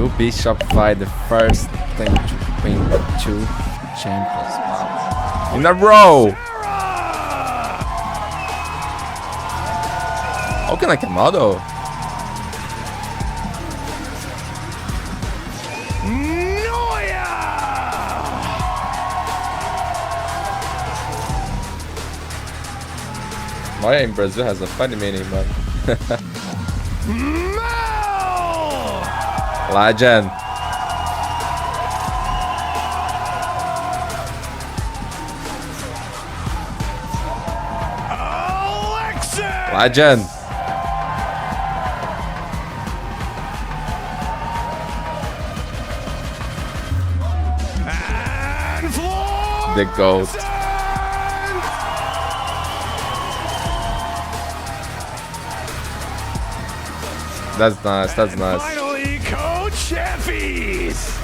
will be Shopify the first thing to win 2 champions in a row. How can I come out though? Why in Brazil has a funny meaning, man. Legend. Legend. The GOAT. That's nice, that's nice. Finally, Coach Effie's.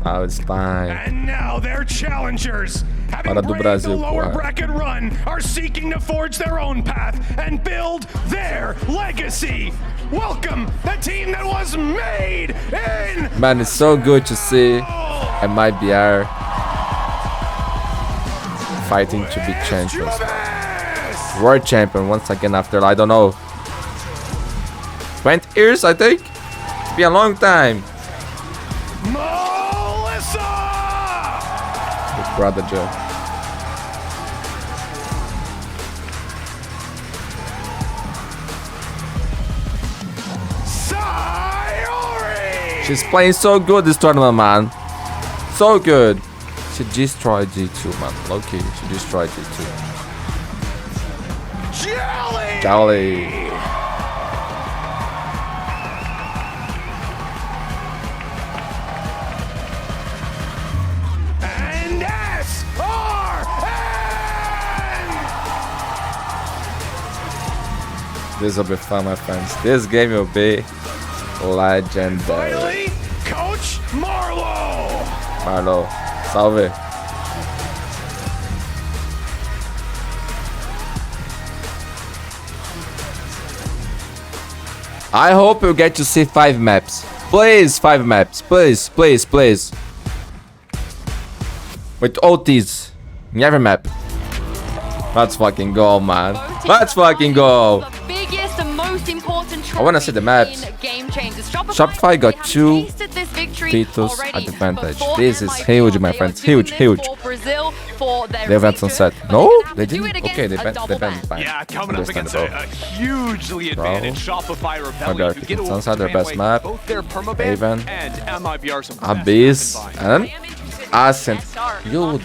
Oh, it's fine. And now their challengers, having Para do braved Brasil, the lower porra. bracket run, are seeking to forge their own path and build their legacy. Welcome the team that was made in. Man, it's so good to see MIBR fighting to be champions. World champion once again after, I don't know, 20 years, I think. Be a long time. Melissa! Big brother Joe. She's playing so good this tournament, man. So good. She destroyed G2, man. Low-key, she destroyed G2. Jelly! Jolly. And SRN! This will be fun, my friends. This game will be legendary. Finally, Coach Marlo! Marlo, salve. I hope you get to see 5 maps. Please, 5 maps. Please, please, please. With OTs in every map. Let's fucking go, man. Let's fucking go. I wanna see the maps. Shopify got 2 titles advantage. This is huge, my friends. Huge, huge. They went sunset. No, they didn't. Okay, they went fine. Yeah, coming up against a hugely advantaged Shopify MIBR Rebellion. picking sunset, their best map. Both their permaban Haven, and MIBR some Abyss, and Ascent. Yo,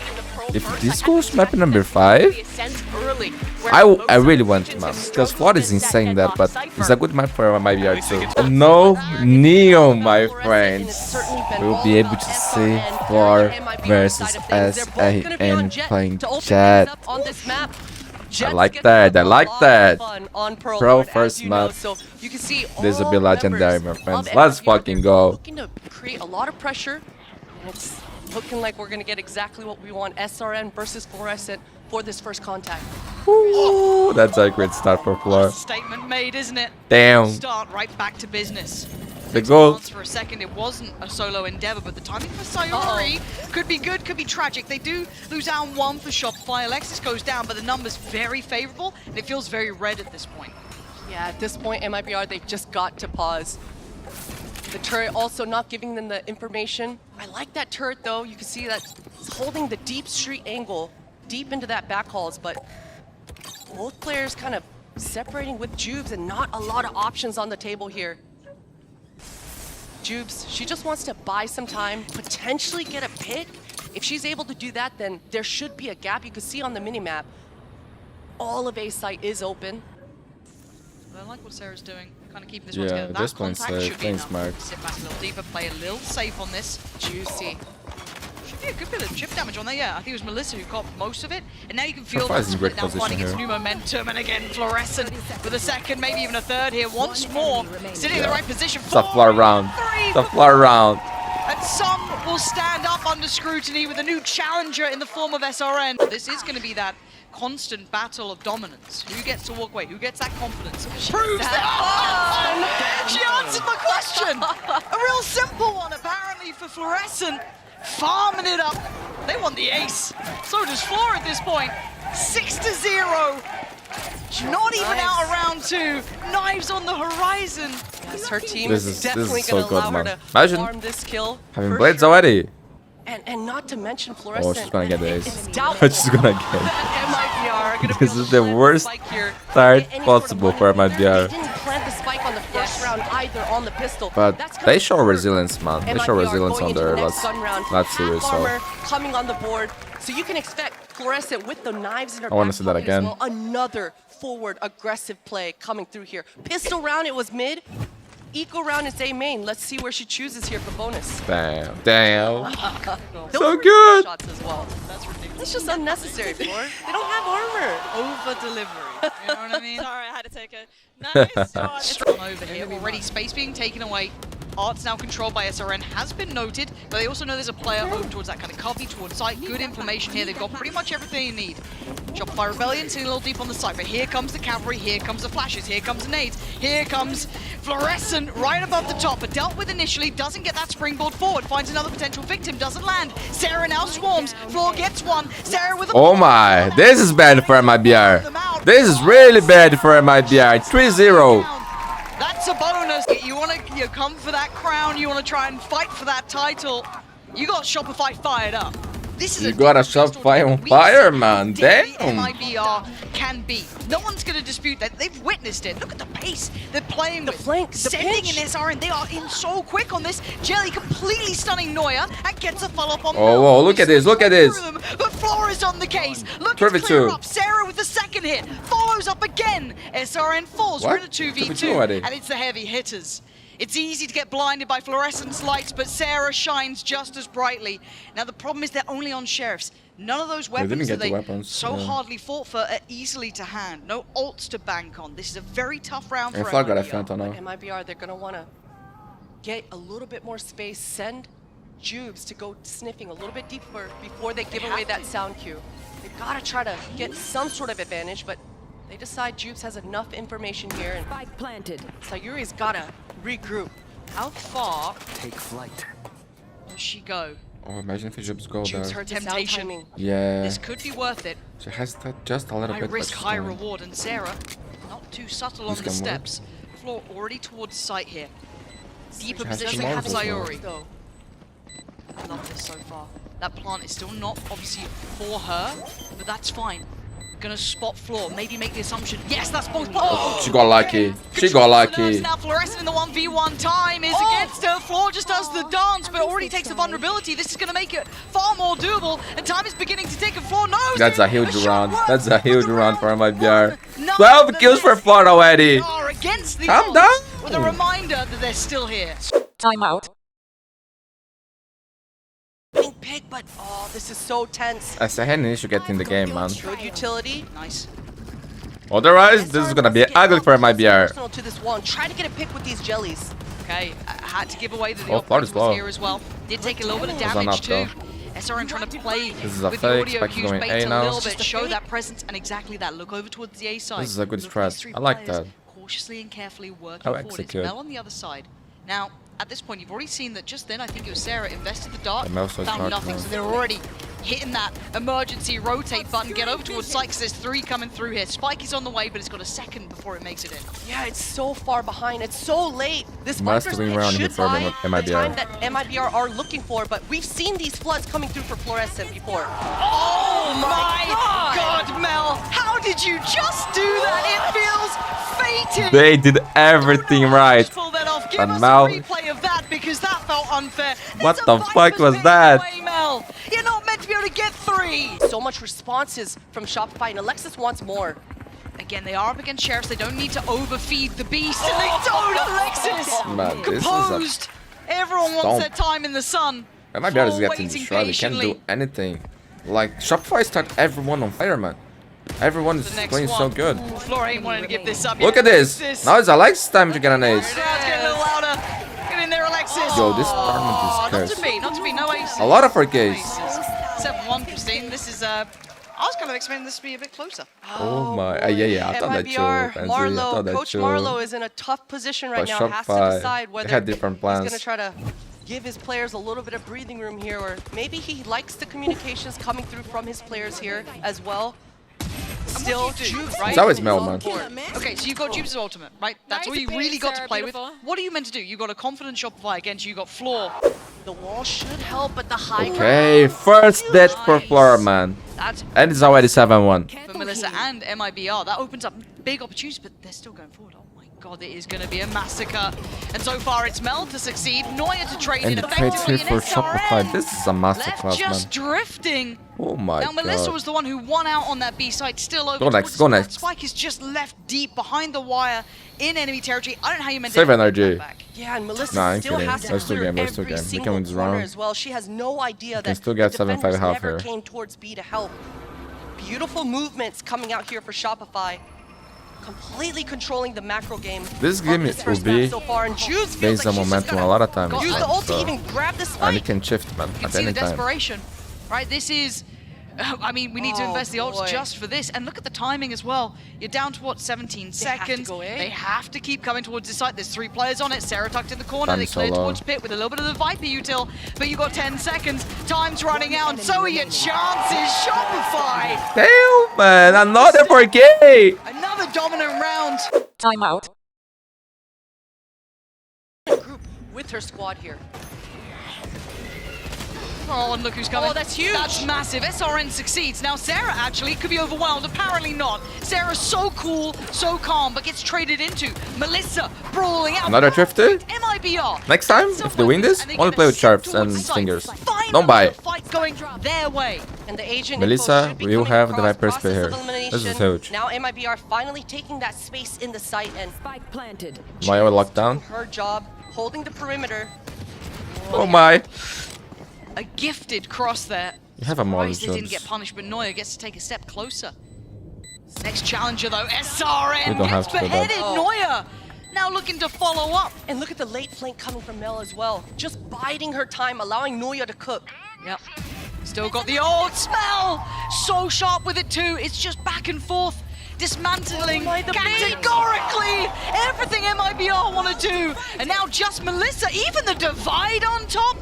if this goes map number 5, I really want to map, because Flood is insane there, but it's a good map for MIBR too. No Neo, my friends. We'll be able to see Floor versus SRN playing chat. I like that, I like that. Pro first map. This will be legendary, my friends. Let's fucking go. Looking to create a lot of pressure, and it's looking like we're gonna get exactly what we want. SRN versus Fluorescent for this first contact. Ooh, that's a great start for Floor. Statement made, isn't it? Damn. Start right back to business. The goal. For a second, it wasn't a solo endeavor, but the timing for Sayori could be good, could be tragic. They do lose out on 1 for Shopify. Alexis goes down, but the number's very favorable, and it feels very red at this point. Yeah, at this point, MIBR, they've just got to pause. The turret also not giving them the information. I like that turret, though. You can see that it's holding the deep street angle deep into that back halls, but both players kind of separating with Jubes and not a lot of options on the table here. Jubes, she just wants to buy some time, potentially get a pick. If she's able to do that, then there should be a gap. You can see on the minimap, all of A site is open. I like what Sarah's doing, kind of keeping this Yeah, one together. this That one's contact should be playing enough. smart. Sit back a little deeper, play a little safe on this. Juicy. Should be a good bit of chip damage on there, yeah. I think it was Melissa who got most of it, and now you can feel Shopify that is in great split down position finding its here. new momentum, and again, Fluorescent with a second, maybe even a third here, once more, sitting in the right position. It's a Floor round. It's a Floor round. And some will stand up under scrutiny with a new challenger in the form of SRN. This is going to be that constant battle of dominance. Who gets to walk away? Who gets that confidence? Proves that. Oh, she answered my question. A real simple one, apparently, for Fluorescent. Farming it up. They want the ace. So does Floor at this point. 6-0. Not even out of round 2. Knives on the horizon. Yes, her team This is is definitely so going to allow good, her man. to Imagine farm this kill. Having for blades sure. already. And not to mention Fluorescent. Oh, she's gonna get the ace. It's doubtful She's gonna get that MIBR are gonna be This able is to the plant worst spike here, start get any sort of possible money. for They MIBR. didn't plant the spike on the first round either on the pistol. But That's they gonna show hurt. resilience, man. They show MIBR resilience going on into their the next gun round. last Half series. So armor coming on the board. So you can expect Fluorescent with the knives in her I wanna back see that pocket as again. well. Another forward aggressive play coming through here. Pistol round, it was mid. Eco round is A main. Let's see where she chooses here for bonus. damn, damn. Those So were good. shots as well. That's ridiculous. It's just unnecessary, Floor. They don't have armor. Over delivery. You know what I mean? Sorry, I had to take a nice shot. Strong over here. Already space being taken away. Art's now controlled by SRN has been noted, but they also know there's a player over towards that kind of covey, towards site. Good information here. They've got pretty much everything they need. Shopify Rebellion sitting a little deep on the site, but here comes the cavalry, here comes the flashes, here comes the nades, here comes Fluorescent right above the top, but dealt with initially, doesn't get that springboard forward, finds another potential victim, doesn't land. Sarah now swarms, Floor gets one, Sarah with a Oh my, this is bad for MIBR. This is really bad for MIBR. 3-0. That's a bonus. You want to come for that crown. You want to try and fight for that title. You got Shopify fired up. This is You got a Shopify on fire, man. Damn. MIBR can be. No one's going to dispute that. They've witnessed it. Look at the pace they're playing with. flank, the Sending pinch. in SRN. They are in so quick on this. Jelly completely stunning Noya and gets a follow-up on Oh, whoa, look at this, look at this. But Flora is on the case. Look, Trivia it's clear two. up. Sarah with the second hit. Follows up again. SRN falls. What? We're in a Trivia 2v2. two already. And it's the heavy hitters. It's easy to get blinded by fluorescence lights, but Sarah shines just as brightly. Now the problem is they're only on sheriffs. None of those didn't weapons get that the they weapons, so yeah. hardly fought for are easily to hand. No ults to bank on. This is a very tough round And for Flag got a MIBR. Phantom now. MIBR, they're going to want to get a little bit more space, send Jubes to go sniffing a little bit deeper before they give away that sound cue. They've got to try to get some sort of advantage, but they decide Jubes has enough information here, and Spike planted. Sayuri's got to regroup. How far Take flight. Does she go? Oh, imagine if Jubes go Choose there. her the sound temptation. timing? Yeah. This could be worth it. She has that just a little High bit. but risk, she's high going. reward, and Sarah, not too subtle This on the can work. steps. Floor already towards sight here. Deeper She has position tomorrow for as well. Sayuri. Though. I love this so far. That plant is still not obviously for her, but that's fine. Gonna spot Floor, maybe make the assumption. Yes, that's both. Oh! She got lucky. She got lucky. Now Fluorescent in the 1v1 time is against her. Floor just does the dance, but already takes the vulnerability. This is gonna make it far more doable, and time is beginning to tick, and Floor knows That's it. a huge shot round. works, That's a but huge the round for round MIBR. won. None 12 the kills for less Florida already. are against the Calm odds, down. with a reminder that they're still here. Timeout. Pink pick, but oh, this is so tense. SRN needs to get in the game, man. Good utility. Nice. Otherwise, this is gonna be ugly for MIBR. Personal to this one. Try to get a pick with these jellies. Okay, I had to give away that the Oh, operator Florida's was low. here as well. Did take a little bit of Was damage enough, too. though. SRN trying to play This is a with fake, the audio Spike cues going bait A a now. little Just bit, a show fake? that presence, and exactly that. Look over towards the A side. This is a good Look at strat. these three I like players that. Cautiously and carefully working I'll forward. It's execute. Mel on the other side. Now, at this point, you've already seen that just then, I think it was Sarah invested the dart, The Mel's so found smart nothing, now. so they're already hitting that emergency rotate button, get over towards Site, because there's three coming through here. Spike is on the way, but it's got a second before it makes it in. Yeah, it's so far behind. It's so late. This Must Viper's win pick round should here for buy the MIBR. time that MIBR are looking for, but we've seen these floods coming through for Fluorescent before. Oh my God, Mel! How did you just do that? It feels fated. They did everything right. Pull that off. Give And us Mel- a replay of that because that felt unfair. What There's a the Viper's fuck was pick that? away, Mel. You're not meant to be able to get three. So much responses from Shopify, and Alexis wants more. Again, they are up against sheriffs. They don't need to overfeed the beast, and they don't. Alexis, Man, this is a... composed. Everyone wants stomp. their time in the sun. MIBR is Floor getting waiting destroyed. They can't do patiently. anything. Like, Shopify start everyone on fire, man. Everyone is The next playing so one. good. Ooh, Flora ain't wanting to give this up. Look yet. at this. Now it's Alexis time to get an ace. Now it's getting a little louder. Gonna in there, Alexis. Yo, this tournament is Not cursed. to be, not to be. No aces. A lot of 4Ks. 7-1, Christine. This is I was kind of expecting this to be a bit closer. Oh my. Yeah. I thought that too. MIBR, Marlowe, Coach Marlowe is in a tough position right now. Has to Shopify, decide they whether had different he's plans. going to try to give his players a little bit of breathing room here, or maybe he likes the communications coming through from his players here as well. Still, Juice, right? It's always Mel, man. Okay, so you've got Juice's ultimate, right? That's all you really got to play with. What are you meant to do? You got a confident Shopify against you got Floor. The wall should help, but the high Okay, first death for Flora, man. That's And it's already 7-1. for Melissa and MIBR. That opens up big opportunities, but they're still going forward. Oh my god, it is going to be a massacre. And so far, it's Mel to succeed, Neuer to trade And in the trade effectively, here for and Shopify. SRN This is a left masterclass, just man. drifting. Oh my Now, Melissa god. was the one who won out on that B side, still over. Go next, towards go the next. Spike is just left deep behind the wire in enemy territory. I don't know how you meant Save to energy. get that back. Yeah, and Melissa Nah, I'm still kidding. has to Let's do clear game, let's do every game. We can single win this corner round. as well. She has no idea that still get the 7-5 defenders half never here. came towards B to help. Beautiful movements coming out here for Shopify. Completely controlling the macro game. This of game this is first will be map so far, and Juice feels based like on she's just momentum gonna a lot of times. use the ult to So- even grab the And spike. it can shift, man, You can at see the any time. desperation, right? This is, I mean, we need to Oh, invest the ults boy. just for this. And look at the timing as well. You're down to what, 17 They have to seconds. go in. They have to keep coming towards this site. There's 3 players on it. Sarah tucked in the corner. Time They clear solo. towards pit with a little bit of the Viper util. But you got 10 seconds. Time's running out. And so are your chances. Shopify. Damn, man, another 4K! Another dominant round. Timeout. Group with her squad here. Oh, and look who's coming. Oh, that's huge. That's massive. SRN succeeds. Now, Sarah actually could be overwhelmed. Apparently not. Sarah's so cool, so calm, but gets traded into. Melissa brawling out. Another drifter? MIBR. Next time, if they win this, only play with sharps and stingers. Don't buy it. Fight going their way. And the agent Melissa info should be will coming have the across, Viper spear process here. of elimination. This is huge. Now MIBR finally taking that space in the site and Spike planted. Maya locked down. her job holding the perimeter. Oh my. A gifted cross there. You have a Molly Surprised they didn't Jones. get punished, but Neuer gets to take a step closer. Next challenger though, SRN We don't have gets to go back. beheaded. Neuer now looking to follow up. And look at the late flank coming from Mel as well. Just biding her time, allowing Neuer to cook. Yep. Still got the old smell. So sharp with it too. It's just back and forth. Dismantling Oh my, the categorically everything MIBR want to do. And now just Melissa, even the divide on top.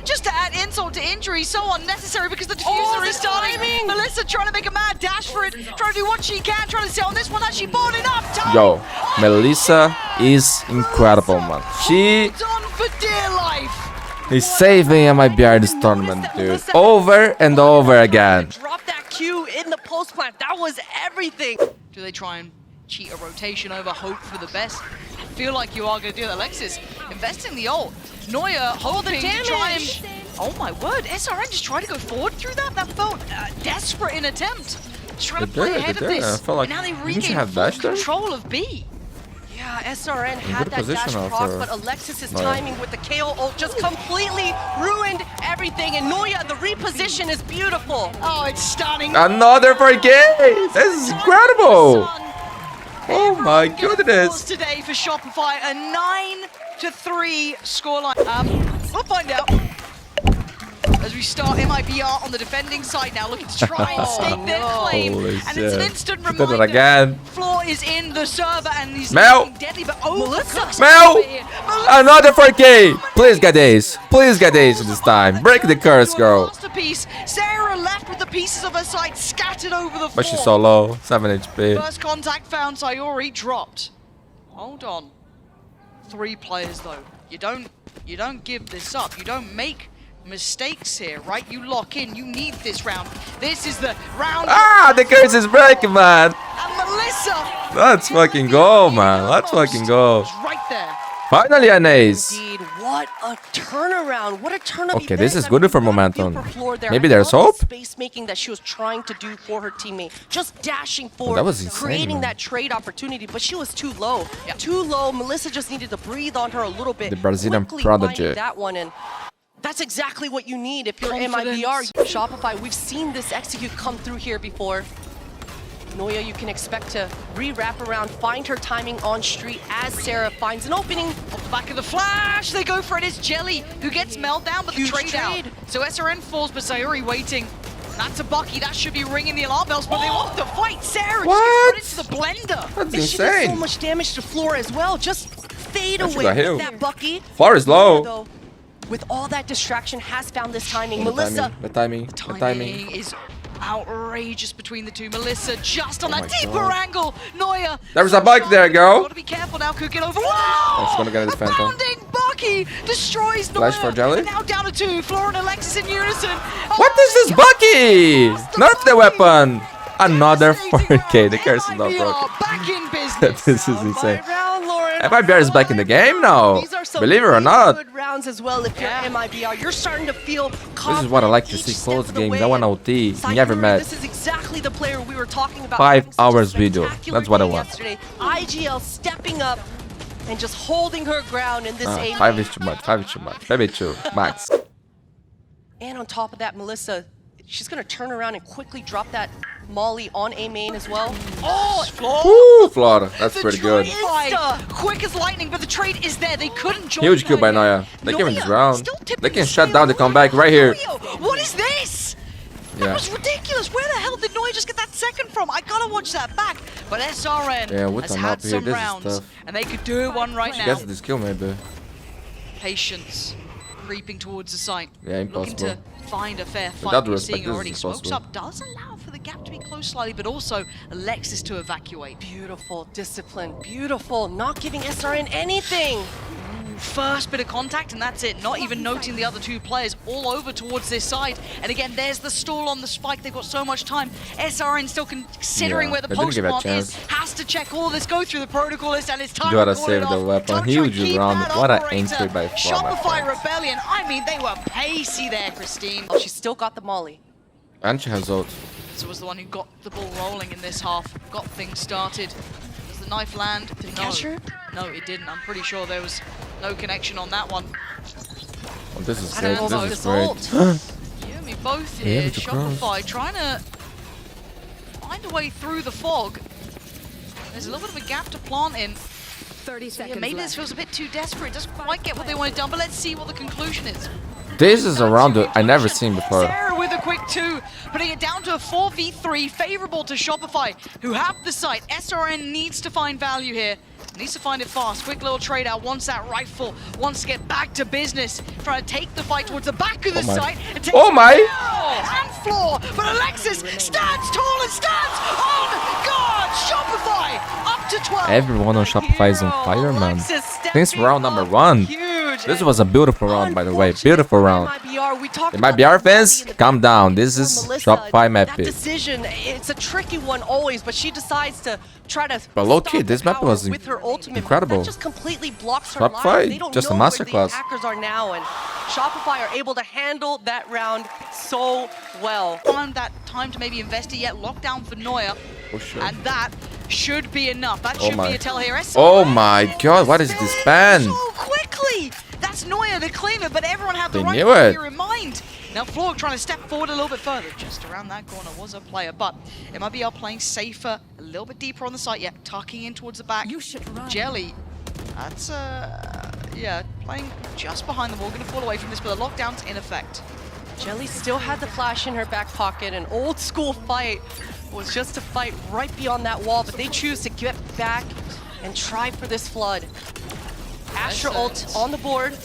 Just to add insult to injury, so unnecessary because the diffuser the is starting. timing. Melissa trying to make a mad dash for it, trying to do what she can, trying to say on this one that she bought enough time. Yo, Melissa is incredible, man. She Done for dear life. is saving MIBR this tournament, dude. Over and over again. Drop that Q in the post plant. That was everything. Do they try and cheat a rotation over, hope for the best? I feel like you are going to do that. Alexis investing the ult. Neuer hoping to try and... Oh my word, SRN just tried to go forward through that? That felt desperate in attempt. Just trying to They play did, ahead they of did. this. I felt like- and now they didn't you regain have full dash there? control of B. Yeah, SRN had good that dash position proc, for but Alexis's Neuer. timing with the KO ult just completely ruined everything. And Neuer, the reposition is beautiful. Oh, it's stunning. Another 4K! This is incredible! Son. Oh my Everyone gets goodness! balls today for Shopify, a 9-3 scoreline. We'll find out. As we start MIBR on the defending side now, looking to try and stake their claim. Holy And it's an shit. instant Did it reminder. again. Floor is in the server and he's Mel. looking deadly, but overcooks Mel. over here. Another 4K! Please get ace. Please get ace this time. Break the curse, girl. Masterpiece. Sarah left with the pieces of her side scattered over the floor. But she's so low. 7 HP. First contact found, Sayori dropped. Hold on. 3 players though. You don't give this up. You don't make mistakes here, right? You lock in. You need this round. This is the round. Ah, the curse is breaking, man. And Melissa. Let's fucking go, man. Let's fucking go. Was right there. Finally an ace. Indeed, what a turnaround! What a turn of Okay, this events. is good for I mean, momentum. for Floor there. Maybe I there's love hope? the space making that she was trying to do for her teammate, just dashing forward, that was insane, creating man. that trade opportunity. But she was too low, too low. Melissa just needed to breathe on her a little bit. The Brazilian quickly prodigy. finding that one, and that's exactly what you need if you're Confidence. MIBR. Shopify, we've seen this execute come through here before. Noya, you can expect to re-wrap around, find her timing on street as Sarah finds an opening. Off the back of the flash, they go for it. It's Jelly who gets meltdown, but the Huge trade out. trade. So SRN falls, but Sayuri waiting. That's a Bucky. That should be ringing the alarm bells, but they want to fight. Sarah What? just gets put into the blender. That's And she did so insane. much damage to Flora as well. Just fade And she away got with healed. that Bucky. Floor is low. Though, with all that distraction, has found this timing. The Melissa, timing. Timing is outrageous between the two. Melissa just on Oh that my deeper God. angle. Noya. There's a bike there, girl. Gotta be careful now. Could get over. Wow! That's gonna get his A phantom. bounding Bucky destroys Noya. Flash for Jelly. And now down to 2. Flora and Alexis in unison. What is this Bucky? Nerf the weapon. Another 4K. The curse is not MIBR broken. back in business. This is insane. round, Lauren. MIBR is back in the game now. These are some Believe it or really not. good rounds as well. If you're Yeah. MIBR, you're starting to feel confident. This is what I like to each see step close of the games. way. I want OT. Sayuri, Never met. This is exactly the player we were talking about. 5 having such a hours video. spectacular That's what I day want. Yesterday. IGL stepping up and just holding her ground in this A 5 main. is too much. 5 is too much. Maybe 2 max. And on top of that, Melissa, she's gonna turn around and quickly drop that Molly on A main as well. Oh, Flora. Woo, Flora. That's The pretty good. trade fight, quick as lightning, but the trade is there. They couldn't join. Huge kill by her Noya. yet. They give him Noya his round. still tipping They can the shut scale. down the comeback right here. Noya, what is this? That Yeah. was ridiculous. Where the hell did Noya just get that second from? I gotta watch that back. But SRN Yeah, with has them had up here, some this is rounds, tough. and they could do one right She now. gets this kill maybe. Patience, creeping towards the site. Yeah, Looking to impossible. find a fair fight. Without We're respect, seeing this is already smokes impossible. up. Does allow for the gap to be closed slightly, but also Alexis to evacuate. Beautiful discipline, beautiful, not giving SRN anything. First bit of contact, and that's it. Not even noting the other two players all over towards this side. And again, there's the stall on the spike. They've got so much time. SRN still considering Yeah, where the they didn't post give it a plant is. chance. Has to check all this, go through the protocol list, and it's time You gotta to call save it the off. weapon. Time to Huge keep round. that What an operator. entry by far, my Shopify friends. Rebellion. I mean, they were pacey there, Christine. Oh, she's still got the Molly. And she has ult. So was the one who got the ball rolling in this half, got things started. Does the knife land? Did it catch her? No, it didn't. I'm pretty sure there was no connection on that one. Oh, this is I don't great. know about This is this ult. great. You and me both Yeah, here. with the cross. Shopify trying to find a way through the fog. There's a little bit of a gap to plant in. 30 Yeah, seconds maybe left. this feels a bit too desperate. Doesn't quite get what they wanted done, but let's see what the conclusion is. This is a round that I never seen before. Sarah with a quick 2, putting it down to a 4v3, favorable to Shopify, who have the site. SRN needs to find value here. Needs to find it fast. Quick little trade out. Wants that rifle. Wants to get back to business. Trying to take the fight towards the back of the my. site. And take Oh my! And floor. But Alexis stands tall and stands on guard. Shopify up to 12. Everyone on Shopify is on fire, man. Alexis Since stepping round number up 1. huge. This was a beautiful round, by the way. Beautiful round. MIBR, we talked The about MIBR the fans, ability in the calm back down. end This for is Melissa. Shopify map That pick. decision, it's a tricky one always, but she decides to try to But low-key, stop this the map power was with her ultimate. incredible. That just completely blocks her Shopify, line. They don't just a know where masterclass. the attackers are now, and Shopify are able to handle that round so well. Found that time to maybe invest it yet. Lockdown for Noya. For sure. And that should be enough. That Oh should my. be a tell here. Oh my god, what is this ban? So quickly! That's Noya to claim it, but everyone had the They right knew it. here in mind. Now Florg trying to step forward a little bit further. Just around that corner was a player, but MIBR playing safer, a little bit deeper on the site, yeah, tucking in towards the back. You should run. Jelly, that's, yeah, playing just behind the wall, gonna fall away from this, but the lockdown's in effect. Jelly still had the flash in her back pocket. An old school fight was just a fight right beyond that wall, but they choose to get back and try for this flood. Astra ult on the board.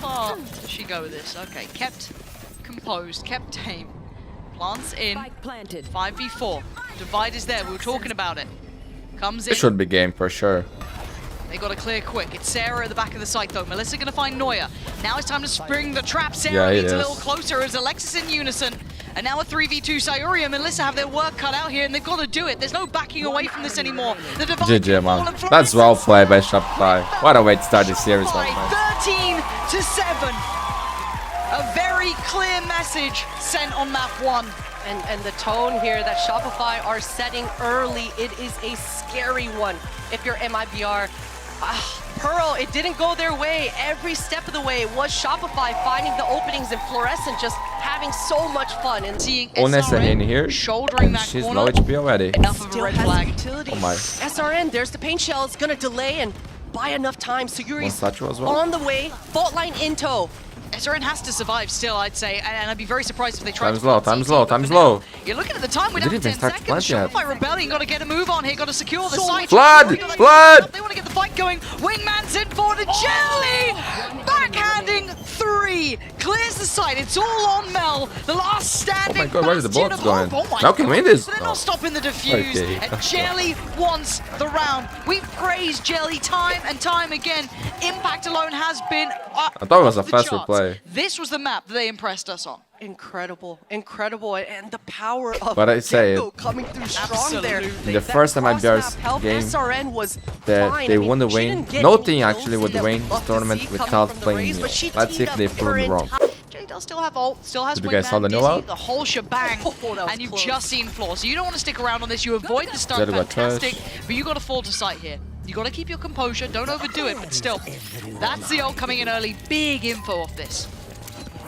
Oh, does she go with this? Okay, kept composed, kept tame. Plants in, Spike planted. 5v4. Divide is there, we were talking about it. Comes in. It should be game for sure. They got to clear quick. It's Sarah at the back of the site, though. Melissa going to find Noya. Now it's time to spring the trap. Sarah Yeah, it needs a little is. closer as Alexis in unison. And now a 3v2. Sayuri and Melissa have their work cut out here, and they've got to do it. There's no backing away from this anymore. The divide GG, man. That's well played by Shopify. What a way to start this series, my friends. 13-7. A very clear message sent on map 1. And the tone here that Shopify are setting early, it is a scary one. If you're MIBR, Pearl, it didn't go their way. Every step of the way it was Shopify finding the openings and Fluorescent just having so much fun. And Seeing On SRN here, shouldering and that she's corner. low HP already. Enough of a still red has flag. utility. Oh my. SRN, there's the paint shell. It's gonna delay and buy enough time. So One Yuri's satchel as well. on the way. Fault line in tow. SRN has to survive still, I'd say, and I'd be very surprised if they try Time's to low, plant time's CT, low, but time's for now, low. You're looking at the time, we're They down to didn't 10 even start seconds. to plant yet. Shopify Rebellion got to get a move on here, got to secure the site. Flood! Flood! They want to get the fight going. Wingman's in for the jelly! Backhanding 3, clears the site. It's all on Mel. The last standing. Oh my god, where are the bastion bullets of going? hope. Oh my Mel can god. win this. They're No. not stopping the defuse. Okay. And Jelly wants the round. We've praised Jelly time and time again. Impact alone has been I thought it was a off the faster charts. play. This was the map that they impressed us on. Incredible, incredible, and the power of But I say Django coming through strong there. Absolutely. The first time cross-map MIBR's help, game SRN was that fine. they I mean, won the she win. didn't get No any team kills actually in would that win we this love to tournament see coming without from the playing Rays, Neo. but she Let's see if teamed they up prove her me wrong. Jelly does still have ult, still has Did you guys Wingman, saw the no Dizzy, out? the whole shebang, Oh, that was and you've close. just seen Floor. So you don't want to stick around on this. You avoid the start, Jelly got fantastic, touched. but you got to fall to sight here. You got to keep your composure. Don't overdo it, but still, that's the ult coming in early. Big info off this.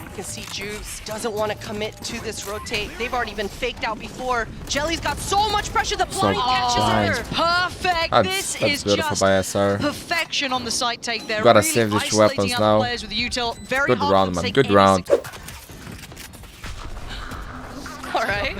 You can see Juice doesn't want to commit to this rotate. They've already been faked out before. Jelly's got so much pressure. The blind catches blind. her. Perfect. That's This is beautiful just by SR. perfection on the site take there. Gotta really save these two isolating weapons out now. the players with the util. Very Good hard round, to man. take Good any round. All right.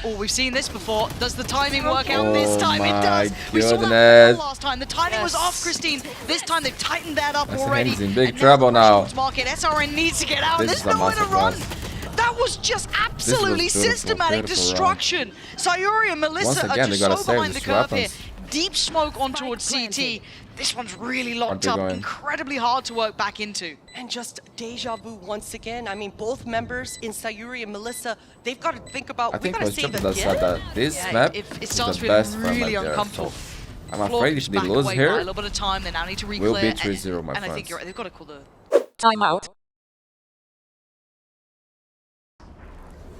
Oh, we've seen this before. Does the timing work out this time? It does. my We saw that goodness. last time. The timing was off, Christine. This time they've tightened that up SRN already. is in big And trouble there's the now. pressure Market. SRN needs to get out. This There's is a nowhere to massive run. loss. That was just absolutely beautiful, systematic beautiful destruction. Sayuri and Melissa Once are again, just they gotta so save behind the these curve here. weapons. Deep smoke on towards CT. This one's really locked they up. going? Incredibly hard to work back into. And just deja vu once again. I mean, both members in Sayuri and Melissa, they've got to think about, I we think got to Coach save Triple again. said that this Yeah, map if it is starts the feeling best for really MIBR. uncomfortable. So I'm Floor afraid if they back lose away by a here, little bit of time, they now need to reclear. we'll be and- 3-0, my And I think friends. you're right. They've got to call the. Timeout.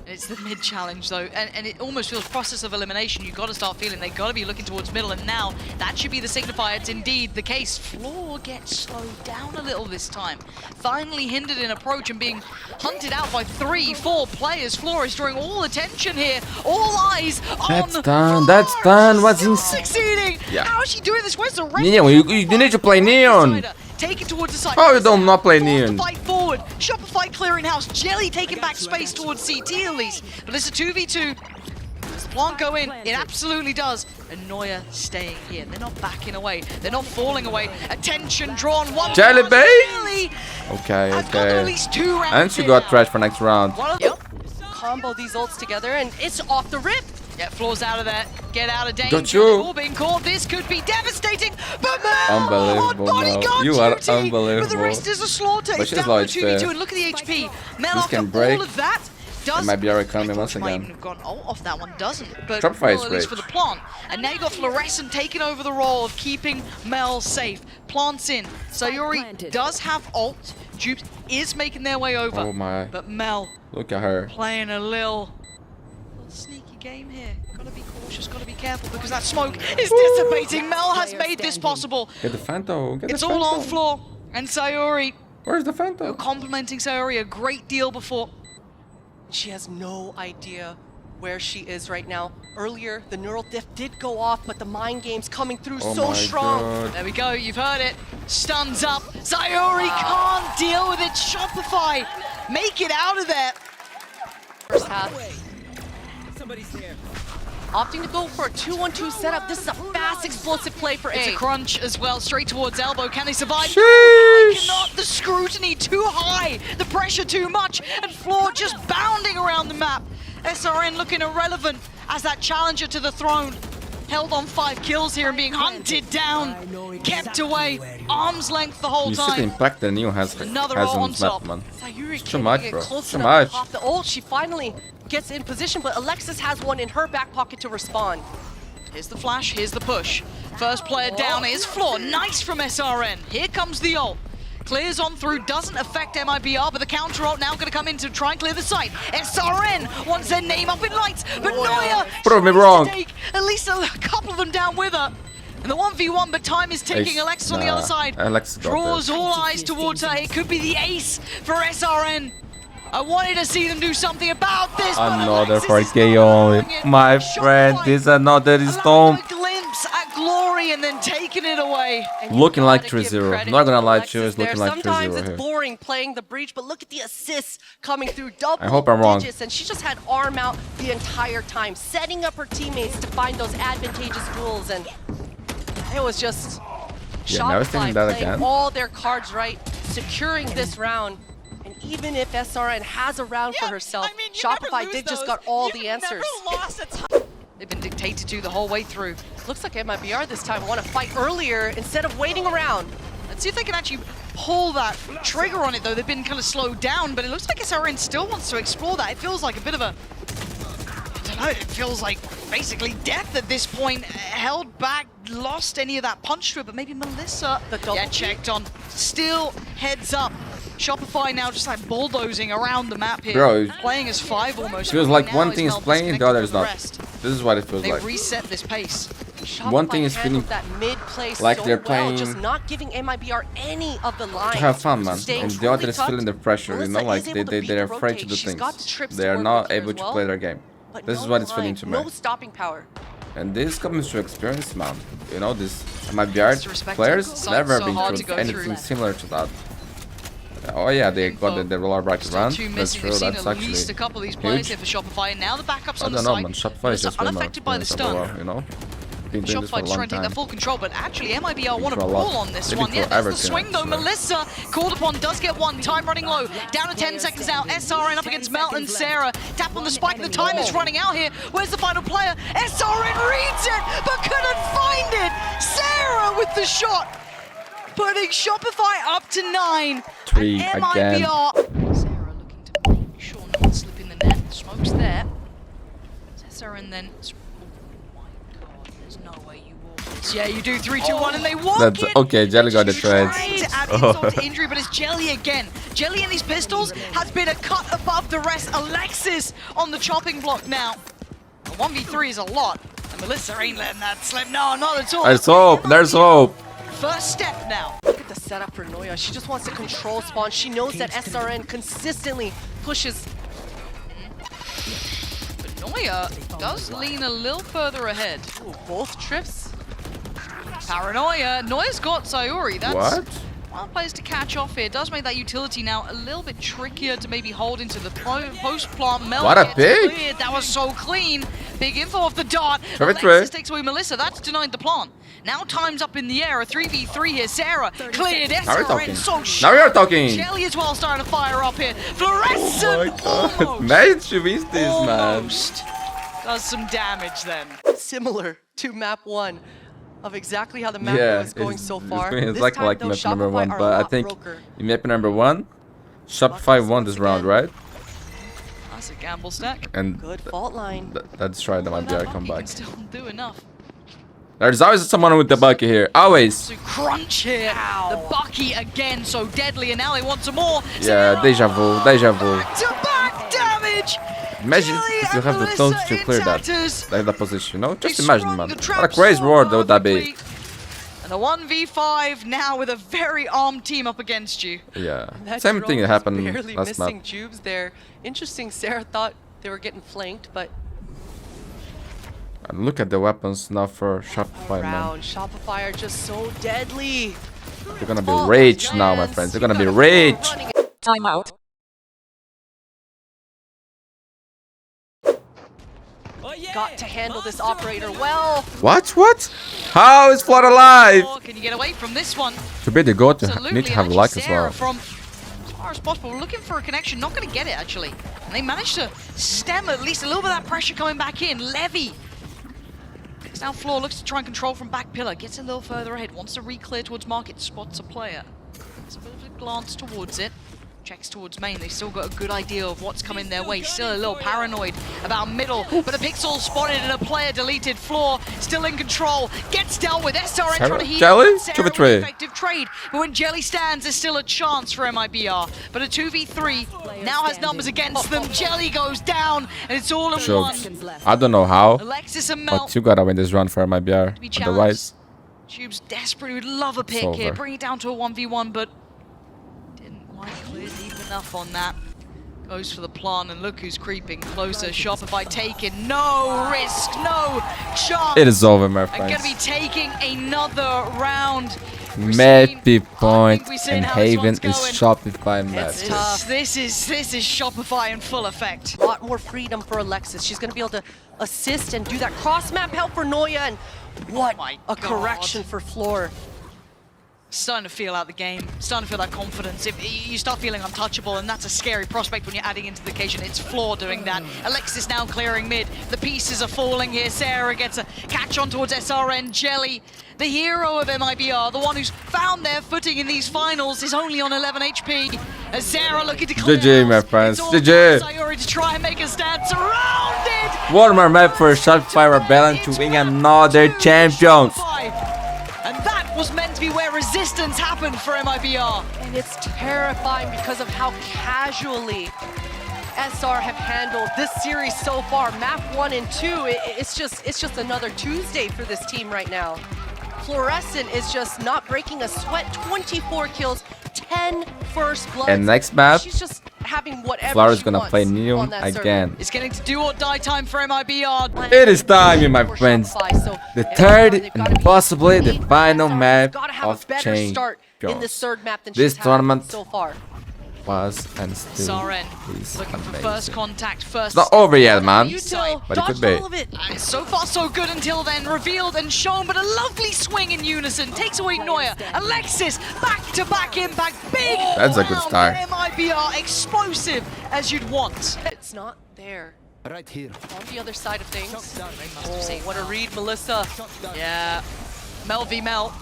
It's the mid challenge though, and it almost feels process of elimination. You've got to start feeling they've got to be looking towards middle, and now that should be the signifier. It's indeed the case. Floor gets slowed down a little this time. Finally hindered in approach and being hunted out by 3-4 players. Floor is drawing all attention here. All eyes on That's done, Floor. that's done. What's Still in- succeeding? Yeah. How is she doing this? Where's the rest? Neon, you need to play Neon. Taken towards the side. Oh, you don't not play Forced to Neon. fight forward. Shopify clearing house. Jelly taking back space towards CT at least. But it's a 2v2. Does the plant go in? It absolutely does. And Neuer staying here. They're not backing away. They're not falling away. Attention drawn. One Jelly round. babe. Jelly Okay, has got at okay. least 2 rounds. And she in got now. trashed for next round. One of Yep. Combo these ults together, and it's off the rip. Yeah, Floor's out of there. Get out of danger. Don't you? They've all been caught. This could be devastating. But Mel Unbelievable, on Mel. bodyguard You are duty. But the unbelievable. rest is a slaughter. But It's she's down low to 2v2, HP. and look at the HP. Mel, This after can break. all of that, does... MIBR economy I once thought she might again. even have gone off that one, doesn't. But Shopify well, is at least great. for the plant. And now you got Fluorescent taking over the role of keeping Mel safe. Plants in. Sayuri does have ult. Dupes is making their way over. Oh my. But Mel Look at her. playing a little sneaky game here. Gotta be cautious, gotta be careful because that smoke is dissipating. Mel has made this possible. Get the Phantom. Get It's the all on Phantom. floor. And Sayuri, Where's the Phantom? complimenting Sayuri a great deal before. She has no idea where she is right now. Earlier, the neural diff did go off, but the mind game's coming through Oh so my strong. God. There we go, you've heard it. Stuns up. Sayuri can't deal with it. Shopify, make it out of there. First half. Opting to go for a 2-1-2 setup. This is a fast, explosive play for It's A. a crunch as well, straight towards elbow. Can they survive? Sheesh. They cannot. The scrutiny too high, the pressure too much, and Floor just bounding around the map. SRN looking irrelevant as that challenger to the throne. Held on 5 kills here and being hunted down, kept away, arm's length the whole You see the time. impact that Neo has Another has ult on on this map, top. man. Sayuri Too can't much, get bro. close Too enough much. to pop the ult. She finally gets in position, but Alexis has one in her back pocket to respond. Here's the flash, here's the push. First player down is Floor. Nice from SRN. Here comes the ult. Clears on through, doesn't affect MIBR, but the counter ult now going to come in to try and clear the site. SRN wants their name up in lights, but Neuer Prove me tries to wrong. take at least a couple of them down with her. in the 1v1, but time is ticking. Alexis on the other side. Alexis got Draws this. all eyes towards her. It could be the ace for SRN. I wanted to see them do something about this, but Another Alexis 4K is not only. allowing it. My Shopify friend, this is another allowing stone. a glimpse at glory and then taking it away. And you Looking like gotta give 3-0. credit Not gonna to lie to you, Alexis it's looking there. like 3-0 Sometimes it's here. boring playing the breach, but look at the assists coming through double I hope I'm wrong. digits, and she just had arm out the entire time, setting up her teammates to find those advantageous duels, and it was just Yeah, never seen Shopify that playing again. all their cards right, securing this round. And even if SRN has a round for herself, I mean, you Shopify never lose did just those. got all You've the answers. Never lost a time. They've been dictated to the whole way through. Looks like MIBR this time want to fight earlier instead of waiting around. Let's see if they can actually pull that trigger on it, though. They've been kind of slowed down, but it looks like SRN still wants to explore that. It feels like a bit of a... I don't know, it feels like basically death at this point. Held back, lost any of that punch to it, but maybe Melissa... The double yeah, kick? checked on. Still heads up. Shopify now just like bulldozing around the map here. Bro, playing as 5 almost. Feels like Now one thing is Mel playing, the other is not. disconnected This is what it feels from the rest. like. They reset this pace. One thing Shopify is feeling handled that mid-play like so they're well, playing just not giving MIBR any of the lines. to have fun, man. Staying And the truly other is tucked. feeling the pressure, you know, Melissa like is able to beat they're the afraid to rotate. do She's got the things. trips They to are work not with her able as to well, play their game. but This is no what it's line, feeling to me. No stopping power. And this comes to experience, man. You know, this It's MIBR respectable. players So never hard been to through go anything through. similar to that. Oh yeah, they got the roller bracket Still run. 2 That's missing. true. We've seen That's at least a actually couple of these players huge. here for Shopify, and now the backups I on the don't know, side. man. Shopify is Melissa just way more unaffected by the experienced stun. overall, you know. Been doing this for a Shopify long trying to take time. that full control, but actually MIBR want to for a lot. pull on this Maybe one. for Yeah, there's the everything, swing though. actually. Melissa called upon, does get one. Time running low. Down to 10 seconds now. SRN up against Mel and Sarah. Tap on the spike. The time is running out here. Where's the final player? SRN reads it, but couldn't find it. Sarah with the shot, putting Shopify up to 9. 3 and again. MIBR. Sarah looking to make sure no one slip in the net. Smoke's there. SRN then. Oh my god, there's no way you walk this. Yeah, you do 3, 2, 1, and they walk That's it. okay. Jelly got the She's trades. trying to add insult to injury, but it's Jelly again. Jelly and these pistols has been a cut above the rest. Alexis on the chopping block now. A 1v3 is a lot, and Melissa ain't letting that slip. No, not at all. There's hope. There's hope. First step now. Look at the setup for Noya. She just wants to control spawn. She knows that SRN consistently pushes. But Noya does lean a little further ahead. Ooh, both trips. Paranoia. Noya's got Sayuri. That's What? one place to catch off here. Does make that utility now a little bit trickier to maybe hold into the post-plant. Mel What a gets pick. cleared. That was so clean. Big info off the dart. Trevor Alexis takes away Melissa. That's denied the plant. Now time's up in the air. A 3v3 here. Sarah cleared. Now we're SRN talking. so Now sharp. we are talking. Jelly as well starting to fire up here. Oh Fluorescent almost. Man, she missed this, man. Almost. Does some damage then. Similar to map 1 of exactly how the map Yeah, was going so far. It's This like time, though, map number Shopify 1, are a but I lot think broker. in map number 1, Shopify won this round, right? That's a gamble stack. And Good fault line. that's right, that might be our Bucky comeback. can still do enough. There's always someone with the bucket here. Always. To crunch here. The Bucky again, so deadly, and now they want some more. Yeah, deja vu, deja vu. Back-to-back damage. Imagine Jelly if you and have the Melissa touch to clear in that. tatters. Like that position, you know? Just They imagine, sprung man. the What a trap crazy so world that would that be. perfectly. And a 1v5 now with a very armed team up against you. Yeah. That Same drone thing was happened barely last missing map. Jubes there. Interesting. Sarah thought they were getting flanked, but And look at the weapons now for Shopify, man. around Shopify are just so deadly. They're gonna be Oh, rich now, my yes, friends. They're you gonna be got a rich. running Timeout. Got to handle this operator well. What? How is Flood alive? Oh, can you get away from this one? To be the goat, you Absolutely. need to have and luck actually as Sarah well. From as far as possible, looking for a connection, not going to get it actually. And they managed to stem at least a little bit of that pressure coming back in. Levy. Now Floor looks to try and control from back pillar, gets a little further ahead, wants to re-clear towards market, spots a player. It's a bit of a glance towards it. Checks towards main, they've still got a good idea of what's coming their way. Still a little paranoid about middle, but a pixel spotted and a player deleted. Floor still in control, gets dealt with. SRN trying to heat Jelly? up Sarah Give it with three. effective trade. But when Jelly stands, there's still a chance for MIBR. But a 2v3 now has numbers against them. Jelly goes down, and it's all in Sure. one. I don't know how, Alexis and Mel. but you gotta win this round for MIBR. be Otherwise, Tubes desperate, would love a pick It's here, over. bring it down to a 1v1, but didn't quite clear deep enough on that. Goes for the plant, and look who's creeping closer. Shopify taken, no risk, no chance. It is over, my And gonna friends. be taking another round. Mappy Point we've seen and how this Haven one's is going. Shopify map. It's tough. This is Shopify in full effect. A lot more freedom for Alexis. She's going to be able to assist and do that cross-map help for Noya, and what my a God. correction for Floor. Starting to feel out the game, starting to feel that confidence. If you start feeling untouchable, and that's a scary prospect when you're adding into the occasion. It's Floor doing that. Alexis now clearing mid. The pieces are falling here. Sarah gets a catch on towards SRN. Jelly, the hero of MIBR, the one who's found their footing in these finals, is only on 11 HP. As Sarah looking to clear GG, house. my friends. It's all GG. about Sayori to try and make a stand. Surrounded! One more map for Shopify Rebellion to win another champions. And that was meant to be where resistance happened for MIBR. And it's terrifying because of how casually SR have handled this series so far. Map 1 and 2, it's just another Tuesday for this team right now. Fluorescent is just not breaking a sweat. 24 kills, 10 first bloods. And next map, she's just having whatever Flower is she gonna wants play on Neon that server. again. It's getting to do or die time for MIBR. It is time, my For friends. Shopify, so The MIBR, third they've gotta and be possibly the elite. final SR map gotta have of a better start in champions. this third map than This she's had tournament so far. was and still SRN is looking for amazing. first contact, first. It's not over yet, man. You Side. two But it could dodged be. all of it. So far so good until then, revealed and shown, but a lovely swing in unison. Takes away Noya. Alexis, back-to-back impact. Big That's a good round start. for MIBR, explosive as you'd want. It's not there. Right here. On the other side of things. Oh, What a read, Melissa. Yeah. Mel v Mel.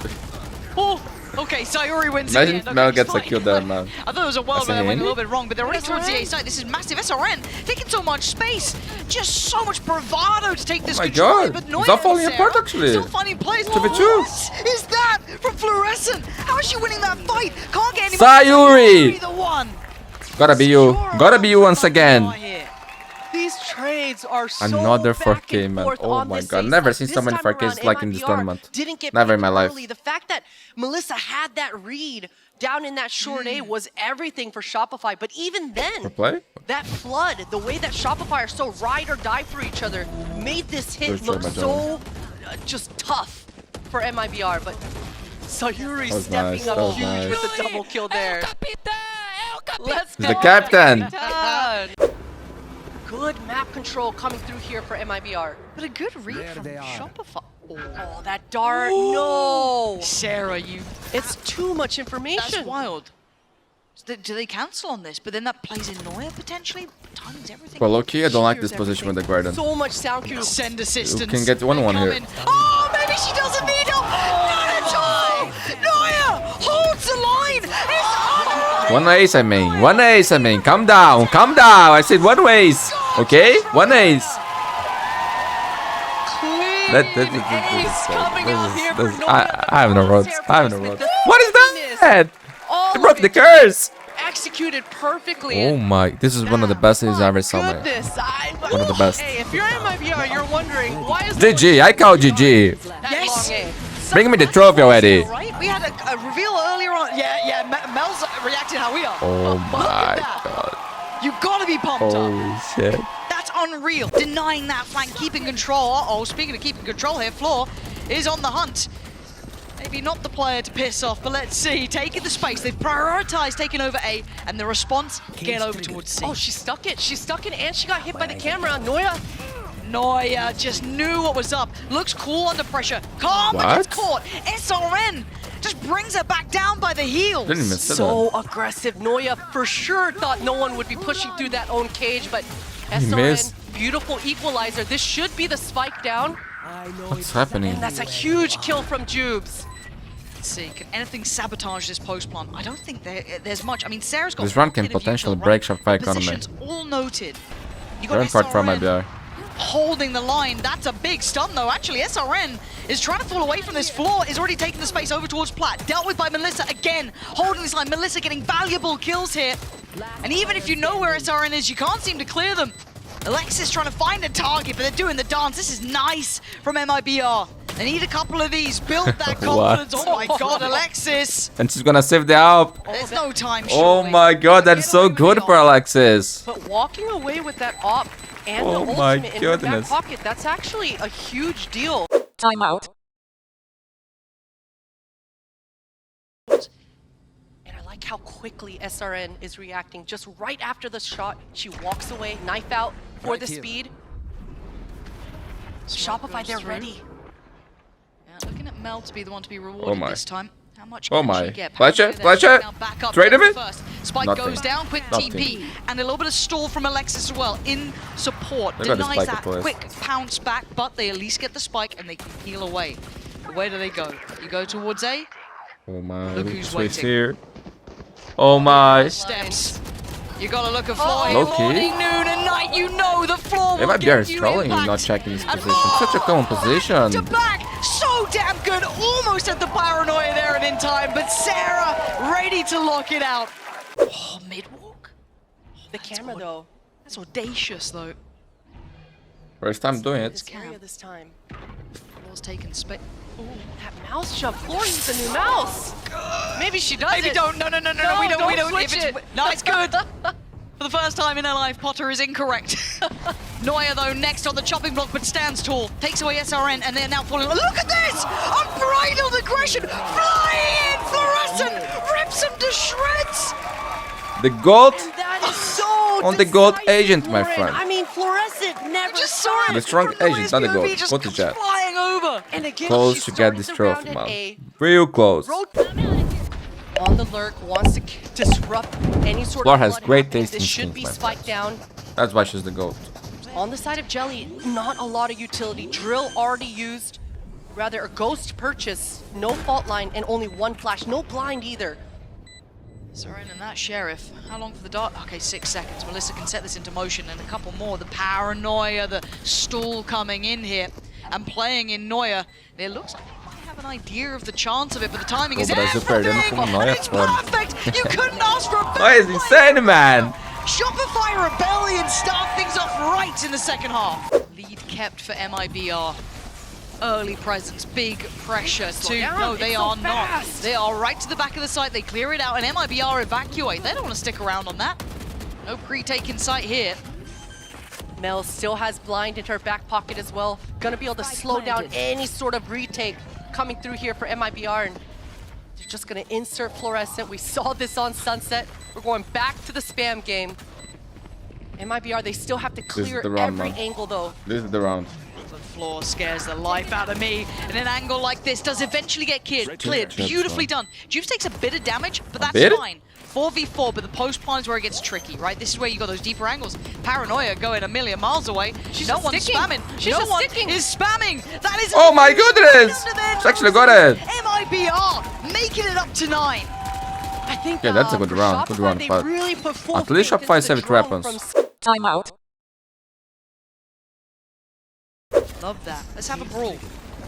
Oh, okay, Sayori wins Imagine again. Okay, Mel it's gets a fine. kill there, man. I thought it was a world That's a where I went a hint. little bit wrong, but they're already towards the A SRN. side. This is massive. SRN taking so much space. Just so much bravado to take this Oh my control. God. But It's Noya all falling and apart, Sarah actually. Still finding plays. 2v2. What is that from Fluorescent? How is she winning that fight? Can't get any Sayori! the one. Gotta be you. Gotta be you once again. These trades are so Another back 4K, and man. forth Oh on my this God. A Never side. seen so This many time 4Ks around, like in this MIBR tournament. Didn't get Never paid in my life. early. The fact that Melissa had that read down in that short A was everything for Shopify. But even then, For play? that flood, the way that Shopify are so ride or die for each other, made this hit Good try look by so just tough for MIBR. But Sayuri That was stepping nice, up that was huge nice. with the double kill there. Let's He's the go, captain. captain. Good map control coming through here for MIBR. But a good read There from they are. Shopify. Oh, that dart, no! Sarah, you. It's too much That's information. wild. Do they cancel on this? But then that plays in Noya potentially? Timing's everything. Well, low-key, I don't like Here's this position with the everything. Garden. So much sound cue. Send assistance. can get 1-1 here. Coming. Oh, maybe she doesn't need help. Not at all. Noya holds the line. It's One ace, I mean. One ace, I mean. Calm down. Calm down. I said one ace. Okay? One ace. I have no roads. I have no roads. What is that? All It broke of the it curse. executed perfectly. Oh my. This is one of the best things I ever saw, man. Goodness, One of the best. Hey, if you're in MIBR, you're wondering why is GG. I call GG. that Yes. long A? Bring me the trophy already. right. We had a reveal earlier on. Yeah. Mel's reacted how we are. Oh Look my at that. God. You've got to be pumped up. Holy shit. That's unreal. Denying that flank, keeping control. Uh-oh, speaking of keeping control here, Floor is on the hunt. Maybe not the player to piss off, but let's see. Taking the space. They've prioritized taking over A, and the response, get over towards C. Oh, she stuck it. She stuck it, and she got hit by the camera. Noya. Noya just knew what was up. Looks cool under pressure. Calm, but What? gets caught. SRN just brings her back down by the heels. Didn't even say that. So aggressive. Noya for sure thought no one would be pushing through that own cage, but SRN, missed. beautiful equalizer. This should be the spike down, What's happening? and that's a huge kill from Jubes. Let's see, can anything sabotage this post plant? I don't think there's much. I mean, Sarah's got This run can plenty of potentially util, break right? Shopify economy. Positions all noted. You got Very important for SRN MIBR. holding the line. That's a big stun though. Actually, SRN is trying to fall away from this floor. Is already taking the space over towards Platt. Dealt with by Melissa again, holding this line. Melissa getting valuable kills here. And even if you know where SRN is, you can't seem to clear them. Alexis trying to find a target, but they're doing the dance. This is nice from MIBR. They need a couple of these. Build that confidence. Oh my god, Alexis. And she's gonna save the Alp. There's no time, Oh surely. my god, that's so good for Alexis. But walking away with that op and Oh the my ultimate in her back goodness. pocket, that's actually a huge deal. Timeout. And I like how quickly SRN is reacting. Just right after the shot, she walks away, knife out for the speed. Shopify, they're ready. Yeah, looking at Mel to be the one to be rewarded my. this time. How much Oh can my. she get? Fletcher, Paranoia, Fletcher. now back up Trade him in? first. Spike Nothing. goes down, quick Nothing. TP, and a little bit of stall from Alexis as well in support. They got the Denies spike, that of course. quick pounce back, but they at least get the spike and they can heal away. But where do they go? You go towards A? Oh my. Look who's Switch waiting. here. Oh my. Steps. You gotta look at Floyd. Low-key. Morning, noon, and night. You know the floor will MIBR get is you trolling impact. not checking his And position. Such a common position. To back, so damn good. Almost had the paranoia there and in time, but Sarah ready to lock it out. Oh, mid-walk. The camera, though. That's audacious, though. First time doing This it. area this time. Floor's taken space. Ooh, that mouse shove. Floor needs a new mouse. Maybe she does Maybe it. don't. No, we don't. don't We don't. switch If it's, it. no, it's good. For the first time in her life, Potter is incorrect. Neuer, though, next on the chopping block, but stands tall. Takes away SRN, and they're now falling. Look at this! Unbridled aggression! Flying in! Fluorescent! Rips him to shreds! The gold And that is so on the gold decisive, agent, my Lauren. friend. I mean, Fluorescent never Just saw saw it. it! The strong from agent, not the POV, gold. just Go to comes chat. flying over! And again, Close she's to get starting this to trophy, round at man. A. Real close. On the lurk, wants to disrupt any sort Floor of has blood great happening. taste This in should skins, be my spiked down. That's why she's the goat. On the side of Jelly, not a lot of utility. Drill already used. Rather, a ghost purchase. No fault line and only one flash. No blind either. SRN and that sheriff. How long for the dart? Okay, 6 seconds. Melissa can set this into motion and a couple more. The paranoia, the stall coming in here and playing in Neuer. It looks like they might have an idea of the chance of it, but the timing is Cobra super, everything! dando com Neuer And it's fora. perfect! You couldn't ask for a better Oh, he's play. insane, man. Shopify Rebellion start things off right in the second half. Lead kept for MIBR. Early presence, big pressure Slow to... down, No, they it's so are not. fast. They are right to the back of the site. They clear it out and MIBR evacuate. They don't want to stick around on that. No pre-take in sight here. Mel still has blind in her back pocket as well. Gonna be able to slow down any sort of retake coming through here for MIBR. And they're just gonna insert Fluorescent. We saw this on Sunset. We're going back to the spam game. MIBR, they still have to clear the round, every man. angle though. This is the round. The floor scares the life out of me. And an angle like this does eventually get cleared. Chips, Beautifully man. done. Juice takes a bit of damage, but that's bit? fine. 4v4, but the post plan is where it gets tricky, right? This is where you got those deeper angles. Paranoia going a million miles away. She's no just one's sticking. spamming. She's no just one sticking. is spamming. That is. Oh my goodness! She actually got it. MIBR making it up to 9. I think Yeah, that's a good for round, good Shopify, round, they but really put full at least faith Shopify into the saved drone weapons. from Timeout. Love that. Let's have a brawl.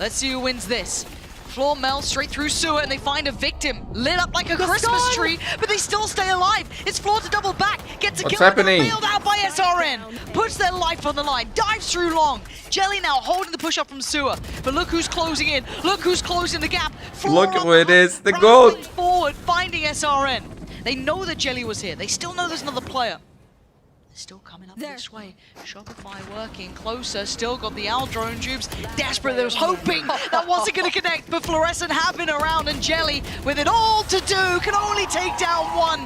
Let's see who wins this. Floor melts straight through sewer and they find a victim lit up like a Christmas tree, but they still stay alive. It's Floor to double back, gets a What's kill, and happening? bailed out by SRN. Puts their life on the line, dives through long. Jelly now holding the push up from sewer, but look who's closing in. Look who's closing the gap. Floor Look at on where it the is, the run, goal. forward, finding SRN. They know that Jelly was here. They still know there's another player. They're still coming up this way. Shopify working closer. Still got the owl drone tubes. Desperate. They was hoping that wasn't going to connect, but Fluorescent have been around, and Jelly, with it all to do, can only take down one.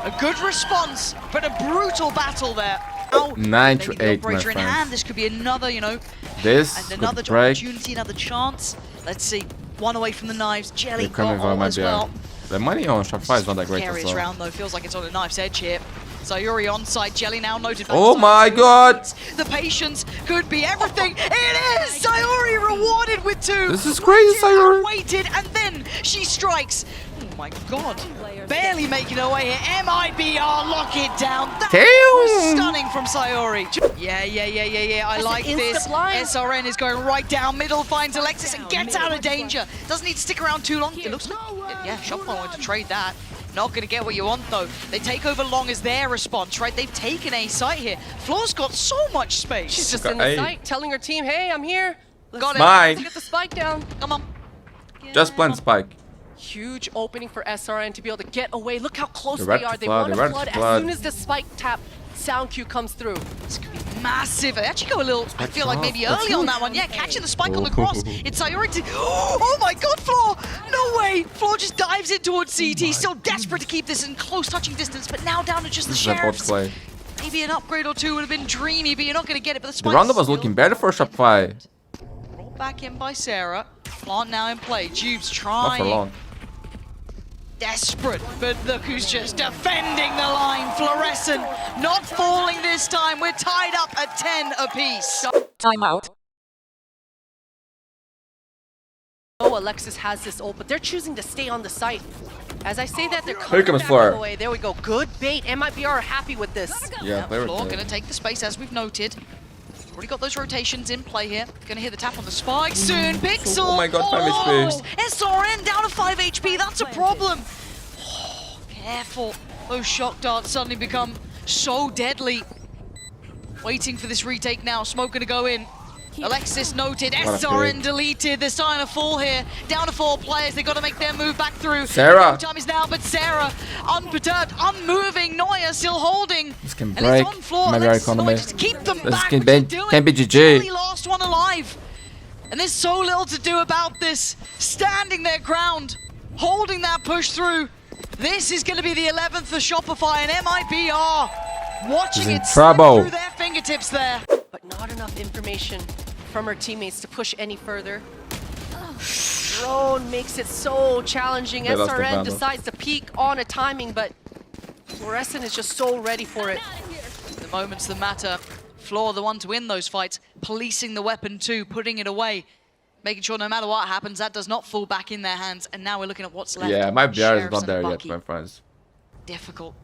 A good response, but a brutal battle there. Now, 9 to maybe the 8, my operator in friend. hand. This could be another, you know, This and could another break. opportunity, another chance. Let's see. One away from the knives. Jelly They're coming got for all my as well. The money on Shopify is not that great as Precarious well. round though, feels like it's on a knife's edge here. Sayuri onside, Jelly now noted. Oh backside. my god! The patience could be everything. It is! Sayuri rewarded with 2. This is crazy, Sayuri. Waited and then she strikes. Oh my god. Barely making her way here. MIBR lock it down. That was Damn! stunning from Sayuri. Yeah. I That's like an this. insta-blind. SRN is going right down middle, finds Alexis and gets out of danger. Doesn't need to stick around too long. It looks like, yeah, Shopify wanted to trade that. Not going to get what you want though. They take over long as their response, right? They've taken a site here. Floor's got so much space. She's just Got in the A. site telling her team, hey, I'm here. Got it. Mine. Get the spike down. Come on. Just plant spike. Huge opening for SRN to be able to get away. Look how close They're they ready are. to They flood, want to they're ready flood to as flood. soon as the spike tap sound cue comes through. This could be massive. They actually go a little, I feel like maybe Let's early go. on that one. Yeah, catching the spike on the cross. It's Sayori. Oh my god, Floor! No way! Floor just dives in towards CT, still desperate to keep this in close touching distance, but now down to just the This is a bot sheriffs. play. Maybe an upgrade or two would have been dreamy, but you're not going to get it. But the The spike roundup was looking better for Shopify. Rolled back in by Sarah. Plant now in play. Jubes Not for trying. long. Desperate, but look who's just defending the line. Fluorescent not falling this time. We're tied up at 10 apiece. Timeout. Oh, Alexis has this ult, but they're choosing to stay on the site. As I say that, they're Here coming comes back Fleur. all the way. There we go. Good bait. MIBR are happy with this. Yeah, play with Floor it. going to take the space as we've noted. Already got those rotations in play here. Going to hit the tap on the spike soon. Pixel. Oh my god, 5 HP. SRN down to 5 HP. That's a problem. Oh, careful. Those shock darts suddenly become so deadly. Waiting for this retake now. Smoke going to go in. Alexis noted. What a SRN pick. deleted. They're starting to fall here. Down to 4 players. They've got to make their move back through. Sarah. No time is now, but Sarah, unperturbed, unmoving. Neuer still holding. This can And break it's on floor. my Let's economy. Neuer just keep them This back. can What's he be- doing? can be GG. Only last one alive. And there's so little to do about this. Standing their ground, holding that push through. This is going to be the 11th for Shopify and MIBR. Watching He's in it slip trouble. through their fingertips there. But not enough information from her teammates to push any further. Drone makes it so challenging. They lost the SRN Vandal. decides to peek on a timing, but Fluorescent is just so ready for it. The moments that matter. Floor the one to win those fights. Policing the weapon too, putting it away. Making sure no matter what happens, that does not fall back in their hands. And now we're looking at what's left. Yeah, my BR is Sheriffs not and there yet, Bucky. my friends. Difficult.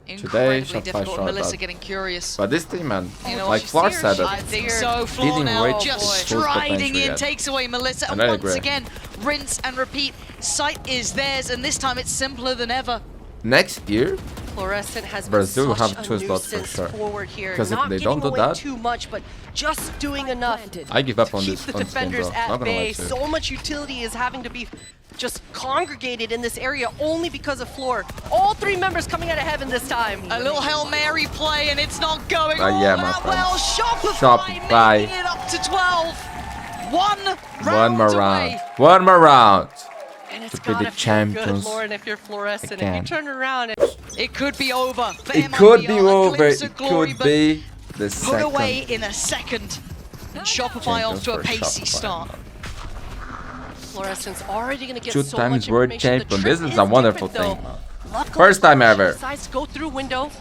Today, Incredibly Shopify difficult. shot And Melissa that. getting curious. But this team, man, You know, like she's Floor serious. said I it. think so. Floor Didn't now reach just full striding potential in, yet. takes away Melissa. And And I once agree. again, rinse and repeat. Sight is theirs, and this time it's simpler than ever. Next year, Fluorescent has Brazil been such have a two slots for nuisance sure. forward here. Because if Not they giving don't do away that- too much, but just doing enough. I give up to on keep this the on this game, defenders bro. at Not gonna lie bay. to you. So much utility is having to be just congregated in this area only because of Floor. All 3 members coming out of heaven this time. A little Hail Mary play, and it's not going Yeah, all my that friend. well. Shopify, Shopify. making it up to 12. One One more round round. away. One more round. And it's to be the gotta feel good, champions Lauren, if you're Fluorescent. If again. you turn around and It could be over. For It could be MIBR, a over. glimpse It of glory, could but be the put away second in a second. And Shopify off champions to a for pacey Shopify, start. man. Fluorescent's already gonna get 2 so times much world information. The champion. trick This is a wonderful different, thing, though. man. Luckily, First time she ever. decides to go through window.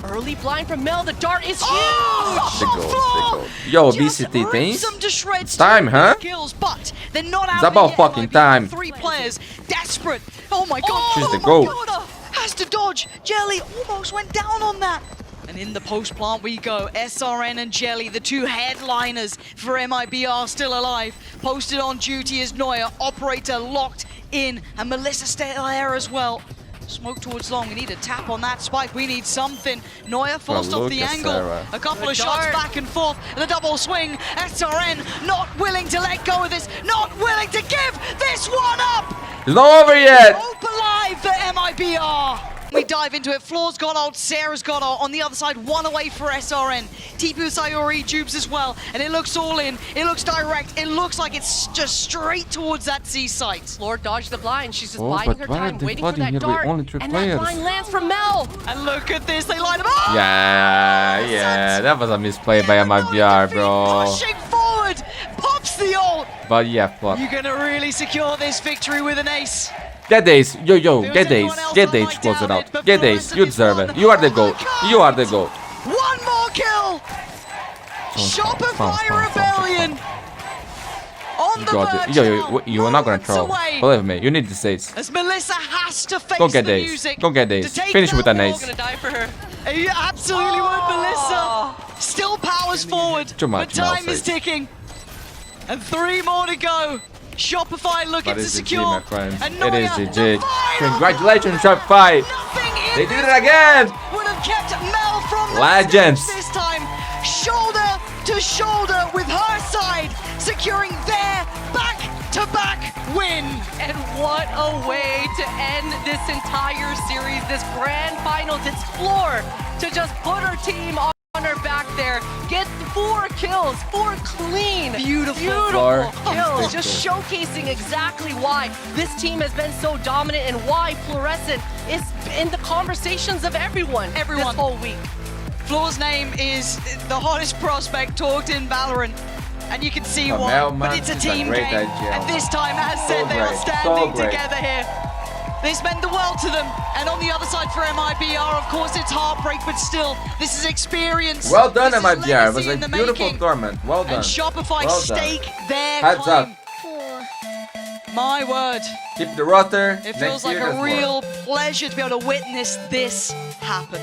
Early blind from Mel. The dart is huge. The goal, the goal. Yo, Just BCT rips things. them to shreds. It's time, huh? Kills, but they're not out It's about yet. fucking MIBR, time. 3 players, desperate. Oh my god. She's oh the my goat. God. Has to dodge. Jelly almost went down on that. And in the post plant we go. SRN and Jelly, the 2 headliners for MIBR, still alive. Posted on duty is Neuer, operator locked in, and Melissa still there as well. Smoke towards long. We need a tap on that spike. We need something. Neuer forced off look the at angle. Sarah. A couple Good of shots dart. back and forth. The double swing. SRN not willing to let go of this. Not willing to give this one up. It's not over yet. Hope alive for MIBR. We dive into it. Floor's got ult, Sarah's got ult. On the other side, 1 away for SRN. TP Sayori, Jubes as well. And it looks all in. It looks direct. It looks like it's just straight towards that C site. Floor dodged the blind. She's just Oh, biding but her why are time, they waiting for flooding that here with dart. only 3 And players? that blind lands from Mel. And look at this. They line up. Oh! Yeah, that was a misplay by MIBR, bro. Pushing forward. Pops the ult. But yeah, fuck. You're going to really secure this victory with an ace. Get days, yo, There's get days, everyone else get I days, might close it doubt out. it, but Get days, Fluorescent you is deserve one. it. You are the Oh GOAT. my You are the God. GOAT. One more kill. Shopify Rebellion. On You the got verge it. Yo, now, you're not gonna moments throw. away. Believe me, you need the days. As Melissa has to face Go get the days. music. Go get to days. take Finish with that an wall. ace. Gonna die for her. You absolutely would, Melissa. Still powers forward, Too much, but time Mel is says. ticking. And 3 more to go. Shopify looking But to it's GG, secure. my friends. And It Neuer, is the GG. final Congratulations, goal. Shopify. Nothing in They did this it again. would have kept Mel from the Legends. stage this time. Shoulder to shoulder with her side, securing their back-to-back win. And what a way to end this entire series, this grand finals. It's Floor to just put her team on her back there, get 4 kills, 4 clean, beautiful kills, just showcasing exactly why this team has been so dominant and why Fluorescent is in the conversations of everyone this whole week. Floor's name is the hottest prospect talked in Valorant. And you can see why, but it's a team game. And this time, as said, they are standing together here. This meant the world to them. And on the other side for MIBR, of course, it's heartbreak, but still, this is experience. Well done, this MIBR. It was legacy a in the beautiful making. tournament. Well done. And Shopify Well stake their Heads claim. up. My word. Keep the roster. It feels like a real pleasure to be able to witness this happen.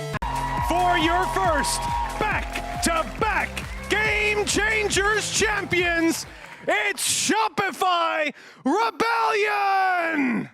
For your first back-to-back Game Changers champions, it's Shopify Rebellion!